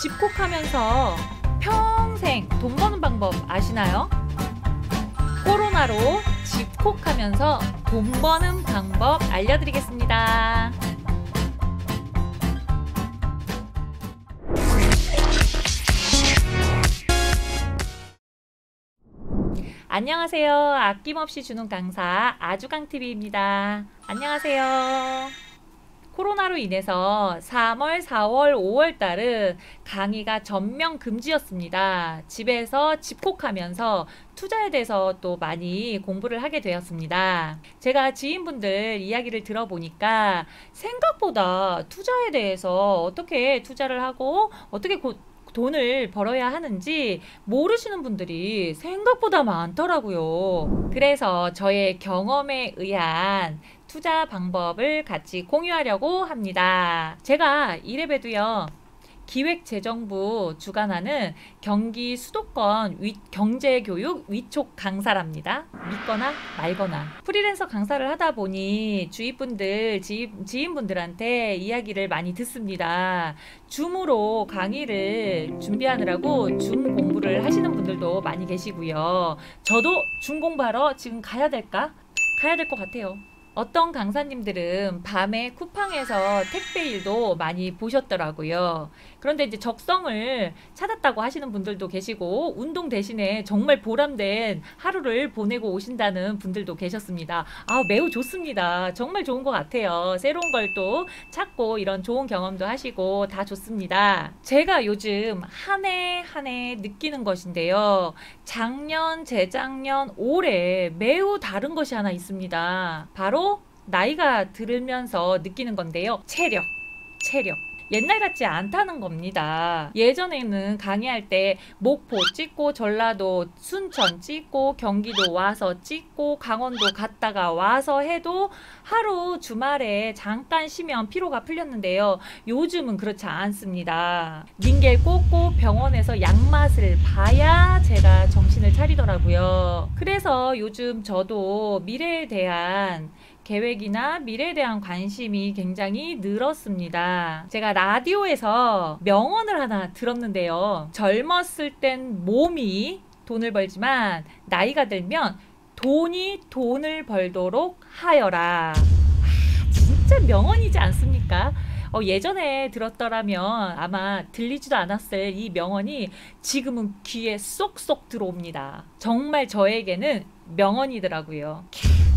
집콕하면서 평생 돈 버는 방법 아시나요? 코로나로 집콕하면서 돈 버는 방법 알려드리겠습니다. 안녕하세요. 아낌없이 주는 강사 아주강TV입니다. 안녕하세요. 코로나로 인해서 3월, 4월, 5월 달은 강의가 전면 금지였습니다. 집에서 집콕하면서 투자에 대해서 또 많이 공부를 하게 되었습니다. 제가 지인분들 이야기를 들어보니까 생각보다 투자에 대해서 어떻게 투자를 하고 어떻게 돈을 벌어야 하는지 모르시는 분들이 생각보다 많더라고요. 그래서 저의 경험에 의한 투자 방법을 같이 공유하려고 합니다. 제가 이래봬도요, 기획재정부 주관하는 경기 수도권 경제교육 위촉 강사랍니다. 믿거나 말거나. 프리랜서 강사를 하다 보니 주위 분들, 지인분들한테 이야기를 많이 듣습니다. 줌으로 강의를 준비하느라고 줌 공부를 하시는 분들도 많이 계시고요. 저도 줌 공부하러 지금 가야 될까? 가야 될 것 같아요. 어떤 강사님들은 밤에 쿠팡에서 택배 일도 많이 보셨더라고요. 그런데 이제 적성을 찾았다고 하시는 분들도 계시고, 운동 대신에 정말 보람된 하루를 보내고 오신다는 분들도 계셨습니다. 매우 좋습니다. 정말 좋은 것 같아요. 새로운 걸 또 찾고 이런 좋은 경험도 하시고 다 좋습니다. 제가 요즘 한 해 한 해 느끼는 것인데요. 작년, 재작년, 올해 매우 다른 것이 하나 있습니다. 바로 나이가 들으면서 느끼는 건데요. 체력. 옛날 같지 않다는 겁니다. 예전에는 강의할 때 목포 찍고 전라도 순천 찍고 경기도 와서 찍고 강원도 갔다가 와서 해도 하루 주말에 잠깐 쉬면 피로가 풀렸는데요. 요즘은 그렇지 않습니다. 닌겔 꽂고 병원에서 약맛을 봐야 제가 정신을 차리더라고요. 그래서 요즘 저도 미래에 대한 계획이나 미래에 대한 관심이 굉장히 늘었습니다. 제가 라디오에서 명언을 하나 들었는데요. 젊었을 땐 몸이 돈을 벌지만 나이가 들면 돈이 돈을 벌도록 하여라. 진짜 명언이지 않습니까? 예전에 들었더라면 아마 들리지도 않았을 이 명언이 지금은 귀에 쏙쏙 들어옵니다. 정말 저에게는 명언이더라고요.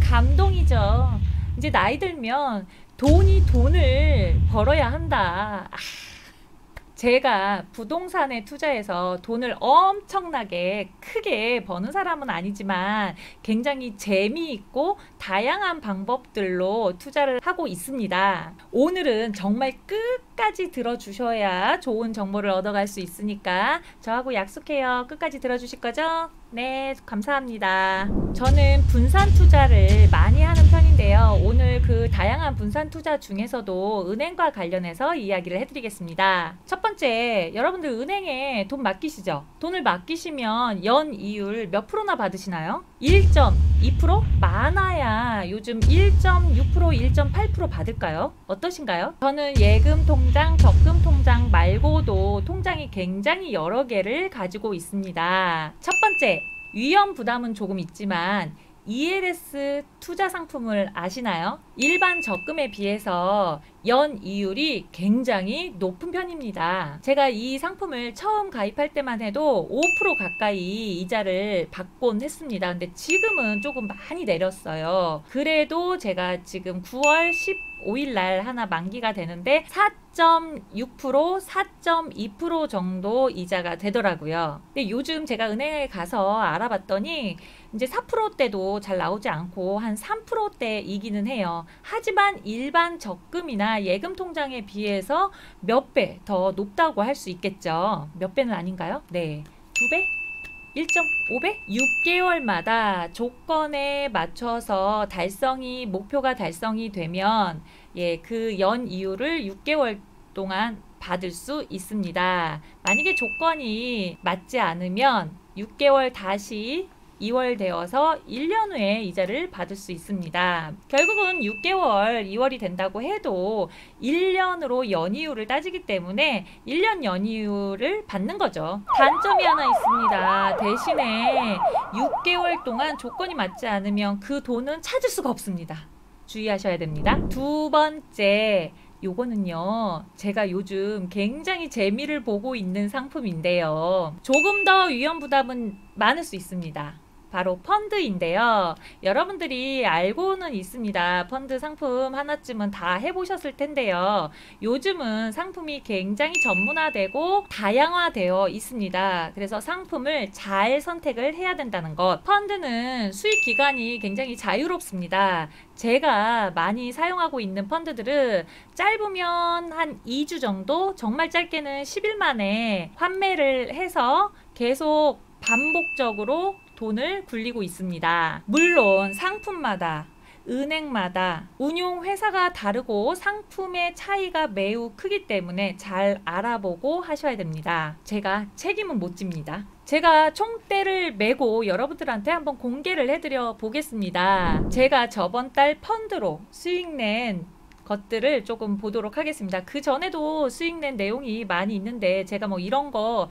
감동이죠. 이제 나이 들면 돈이 돈을 벌어야 한다. 제가 부동산에 투자해서 돈을 엄청나게 크게 버는 사람은 아니지만 굉장히 재미있고 다양한 방법들로 투자를 하고 있습니다. 오늘은 정말 끝까지 들어주셔야 좋은 정보를 얻어갈 수 있으니까 저하고 약속해요. 끝까지 들어주실 거죠? 네, 감사합니다. 저는 분산 투자를 많이 하는 편인데요. 오늘 그 다양한 분산 투자 중에서도 은행과 관련해서 이야기를 해드리겠습니다. 첫 번째, 여러분들 은행에 돈 맡기시죠? 돈을 맡기시면 연 이율 몇 프로나 받으시나요? 1.2%? 많아야 요즘 1.6%, 1.8% 받을까요? 어떠신가요? 저는 예금 통장, 적금 통장 말고도 통장이 굉장히 여러 개를 가지고 있습니다. 첫 번째, 위험 부담은 조금 있지만 ELS 투자 상품을 아시나요? 일반 적금에 비해서 연 이율이 굉장히 높은 편입니다. 제가 이 상품을 처음 가입할 때만 해도 5% 가까이 이자를 받곤 했습니다. 근데 지금은 조금 많이 내렸어요. 그래도 제가 지금 9월 15일 날 하나 만기가 되는데 4.6%, 4.2% 정도 이자가 되더라고요. 근데 요즘 제가 은행에 가서 알아봤더니 이제 4%대도 잘 나오지 않고 한 3%대이기는 해요. 하지만 일반 적금이나 예금 통장에 비해서 몇 배 더 높다고 할 수 있겠죠. 몇 배는 아닌가요? 네. 2배? 1.5배? 6개월마다 조건에 맞춰서 목표가 달성이 되면 그 연 이율을 6개월 동안 받을 수 있습니다. 만약에 조건이 맞지 않으면 6개월 다시 2월 되어서 1년 후에 이자를 받을 수 있습니다. 결국은 6개월, 2월이 된다고 해도 1년으로 연이율을 따지기 때문에 1년 연이율을 받는 거죠. 단점이 하나 있습니다. 대신에 6개월 동안 조건이 맞지 않으면 그 돈은 찾을 수가 없습니다. 주의하셔야 됩니다. 두 번째, 요거는요, 제가 요즘 굉장히 재미를 보고 있는 상품인데요. 조금 더 위험 부담은 많을 수 있습니다. 바로 펀드인데요. 여러분들이 알고는 있습니다. 펀드 상품 하나쯤은 다 해보셨을 텐데요. 요즘은 상품이 굉장히 전문화되고 다양화되어 있습니다. 그래서 상품을 잘 선택을 해야 된다는 것. 펀드는 수익 기간이 굉장히 자유롭습니다. 제가 많이 사용하고 있는 펀드들은 짧으면 한 2주 정도, 정말 짧게는 10일 만에 환매를 해서 계속 반복적으로 돈을 굴리고 있습니다. 물론 상품마다, 은행마다 운용 회사가 다르고 상품의 차이가 매우 크기 때문에 잘 알아보고 하셔야 됩니다. 제가 책임은 못 집니다. 제가 총대를 메고 여러분들한테 한번 공개를 해드려 보겠습니다. 제가 저번 달 펀드로 수익 낸 것들을 조금 보도록 하겠습니다. 그 전에도 수익 낸 내용이 많이 있는데 제가 뭐 이런 거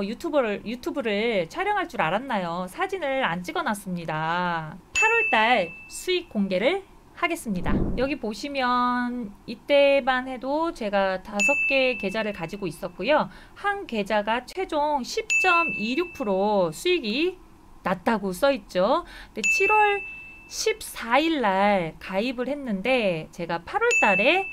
유튜브를 촬영할 줄 알았나요? 사진을 안 찍어놨습니다. 8월달 수익 공개를 하겠습니다. 여기 보시면 이때만 해도 제가 5개의 계좌를 가지고 있었고요. 한 계좌가 최종 10.26% 수익이 났다고 써있죠. 근데 7월 14일 날 가입을 했는데 제가 8월 달에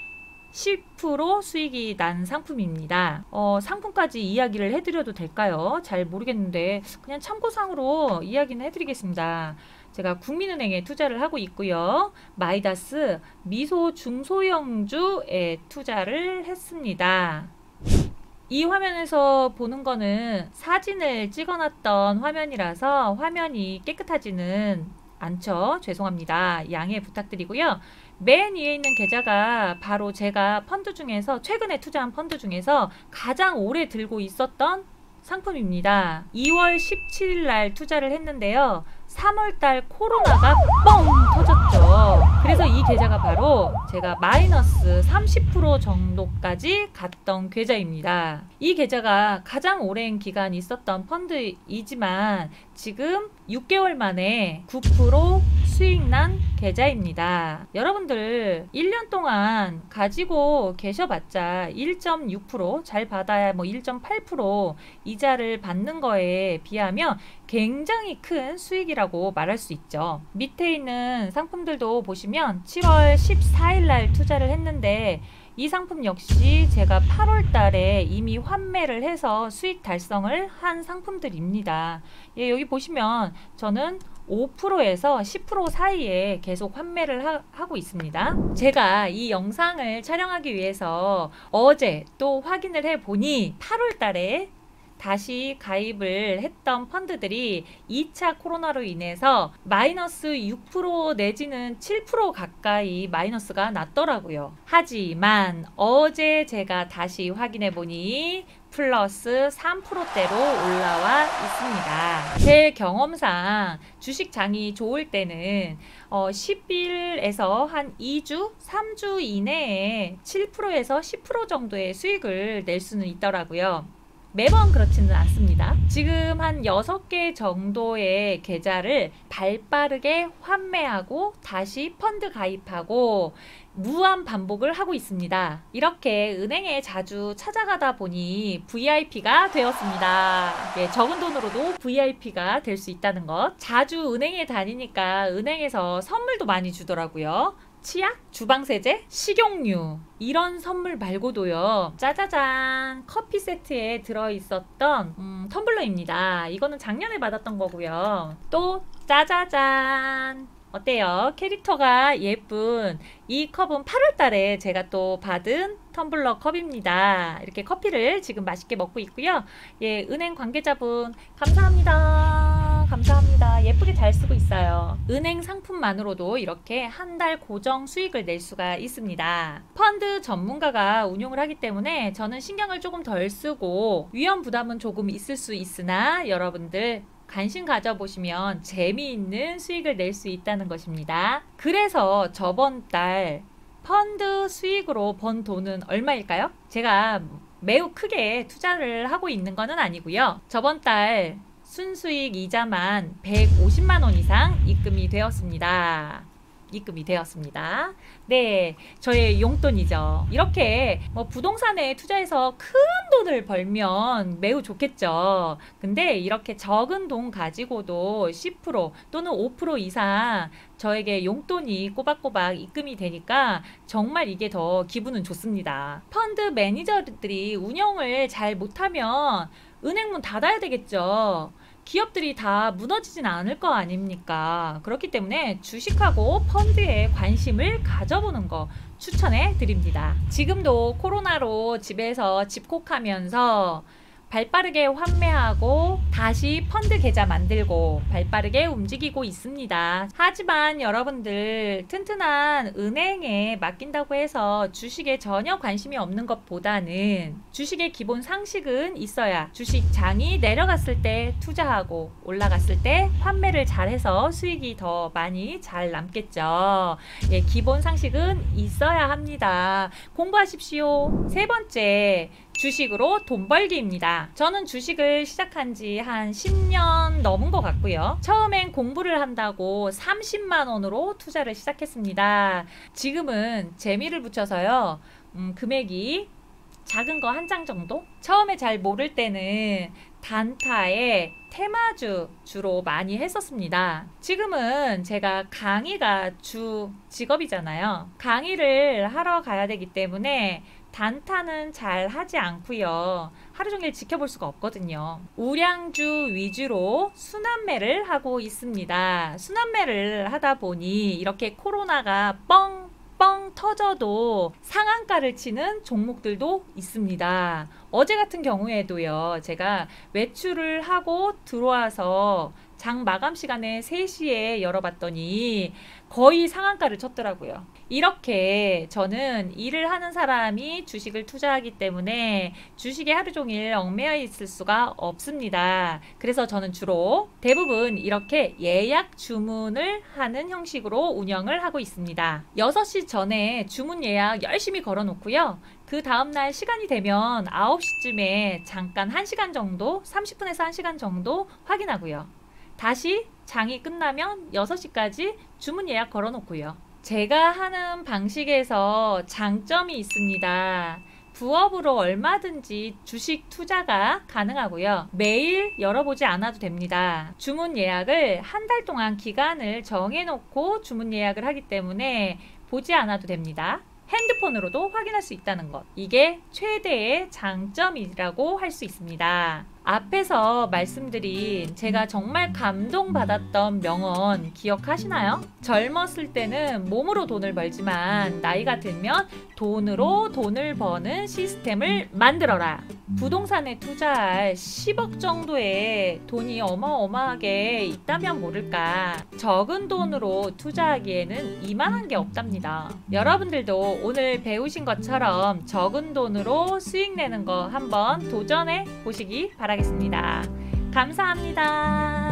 10% 수익이 난 상품입니다. 상품까지 이야기를 해드려도 될까요? 잘 모르겠는데 그냥 참고상으로 이야기는 해드리겠습니다. 제가 국민은행에 투자를 하고 있고요. 마이다스 미소 중소형주에 투자를 했습니다. 이 화면에서 보는 거는 사진을 찍어놨던 화면이라서 화면이 깨끗하지는 않죠. 죄송합니다. 양해 부탁드리고요. 맨 위에 있는 계좌가 바로 제가 펀드 중에서 최근에 투자한 펀드 중에서 가장 오래 들고 있었던 상품입니다. 2월 17일 날 투자를 했는데요. 3월 달 코로나가 뻥 터졌죠. 그래서 이 계좌가 바로 제가 마이너스 30% 정도까지 갔던 계좌입니다. 이 계좌가 가장 오랜 기간 있었던 펀드이지만 지금 6개월 만에 9% 수익 난 계좌입니다. 여러분들 1년 동안 가지고 계셔봤자 1.6%, 잘 받아야 뭐 1.8% 이자를 받는 거에 비하면 굉장히 큰 수익이라고 말할 수 있죠. 밑에 있는 상품들도 보시면 7월 14일 날 투자를 했는데 이 상품 역시 제가 8월 달에 이미 환매를 해서 수익 달성을 한 상품들입니다. 예, 여기 보시면 저는 5%에서 10% 사이에 계속 환매를 하고 있습니다. 제가 이 영상을 촬영하기 위해서 어제 또 확인을 해보니 8월 달에 다시 가입을 했던 펀드들이 2차 코로나로 인해서 마이너스 6% 내지는 7% 가까이 마이너스가 났더라고요. 하지만 어제 제가 다시 확인해 보니 플러스 3%대로 올라와 있습니다. 제 경험상 주식장이 좋을 때는 10일에서 한 2주, 3주 이내에 7%에서 10% 정도의 수익을 낼 수는 있더라고요. 매번 그렇지는 않습니다. 지금 한 6개 정도의 계좌를 발빠르게 환매하고 다시 펀드 가입하고 무한 반복을 하고 있습니다. 이렇게 은행에 자주 찾아가다 보니 VIP가 되었습니다. 예, 적은 돈으로도 VIP가 될 수 있다는 것. 자주 은행에 다니니까 은행에서 선물도 많이 주더라고요. 치약, 주방세제, 식용유 이런 선물 말고도요. 짜자잔, 커피 세트에 들어있었던 텀블러입니다. 이거는 작년에 받았던 거고요. 또 짜자잔, 어때요? 캐릭터가 예쁜 이 컵은 8월 달에 제가 또 받은 텀블러 컵입니다. 이렇게 커피를 지금 맛있게 먹고 있고요. 예, 은행 관계자분 감사합니다. 감사합니다. 예쁘게 잘 쓰고 있어요. 은행 상품만으로도 이렇게 한 달 고정 수익을 낼 수가 있습니다. 펀드 전문가가 운용을 하기 때문에 저는 신경을 조금 덜 쓰고 위험 부담은 조금 있을 수 있으나 여러분들 관심 가져보시면 재미있는 수익을 낼 수 있다는 것입니다. 그래서 저번 달 펀드 수익으로 번 돈은 얼마일까요? 제가 매우 크게 투자를 하고 있는 것은 아니고요. 저번 달 순수익 이자만 150만 원 이상 입금이 되었습니다. 네, 저의 용돈이죠. 이렇게 뭐 부동산에 투자해서 큰 돈을 벌면 매우 좋겠죠. 근데 이렇게 적은 돈 가지고도 10% 또는 5% 이상 저에게 용돈이 꼬박꼬박 입금이 되니까 정말 이게 더 기분은 좋습니다. 펀드 매니저들이 운영을 잘 못하면 은행문 닫아야 되겠죠. 기업들이 다 무너지진 않을 거 아닙니까? 그렇기 때문에 주식하고 펀드에 관심을 가져보는 거 추천해 드립니다. 지금도 코로나로 집에서 집콕하면서 발빠르게 환매하고 다시 펀드 계좌 만들고 발빠르게 움직이고 있습니다. 하지만 여러분들 튼튼한 은행에 맡긴다고 해서 주식에 전혀 관심이 없는 것보다는 주식의 기본 상식은 있어야 주식장이 내려갔을 때 투자하고 올라갔을 때 환매를 잘해서 수익이 더 많이 잘 남겠죠. 예, 기본 상식은 있어야 합니다. 공부하십시오. 세 번째, 주식으로 돈 벌기입니다. 저는 주식을 시작한 지 한 10년 넘은 것 같고요. 처음엔 공부를 한다고 30만 원으로 투자를 시작했습니다. 지금은 재미를 붙여서요. 금액이 작은 거 한 장 정도? 처음에 잘 모를 때는 단타에 테마주 주로 많이 했었습니다. 지금은 제가 강의가 주 직업이잖아요. 강의를 하러 가야 되기 때문에 단타는 잘 하지 않고요. 하루 종일 지켜볼 수가 없거든요. 우량주 위주로 순환매를 하고 있습니다. 순환매를 하다 보니 이렇게 코로나가 뻥 터져도 상한가를 치는 종목들도 있습니다. 어제 같은 경우에도요. 제가 외출을 하고 들어와서 장 마감 시간에 3시에 열어봤더니 거의 상한가를 쳤더라고요. 이렇게 저는 일을 하는 사람이 주식을 투자하기 때문에 주식에 하루 종일 얽매여 있을 수가 없습니다. 그래서 저는 주로 대부분 이렇게 예약 주문을 하는 형식으로 운영을 하고 있습니다. 6시 전에 주문 예약 열심히 걸어 놓고요. 그 다음날 시간이 되면 9시쯤에 잠깐 1시간 정도, 30분에서 1시간 정도 확인하고요. 다시 장이 끝나면 6시까지 주문 예약 걸어 놓고요. 제가 하는 방식에서 장점이 있습니다. 부업으로 얼마든지 주식 투자가 가능하고요. 매일 열어보지 않아도 됩니다. 주문 예약을 한 달 동안 기간을 정해놓고 주문 예약을 하기 때문에 보지 않아도 됩니다. 핸드폰으로도 확인할 수 있다는 것. 이게 최대의 장점이라고 할 수 있습니다. 앞에서 말씀드린 제가 정말 감동받았던 명언 기억하시나요? 젊었을 때는 몸으로 돈을 벌지만 나이가 들면 돈으로 돈을 버는 시스템을 만들어라. 부동산에 투자할 10억 정도의 돈이 어마어마하게 있다면 모를까. 적은 돈으로 투자하기에는 이만한 게 없답니다. 여러분들도 오늘 배우신 것처럼 적은 돈으로 수익 내는 거 한번 도전해 보시기 바라겠습니다. 감사합니다.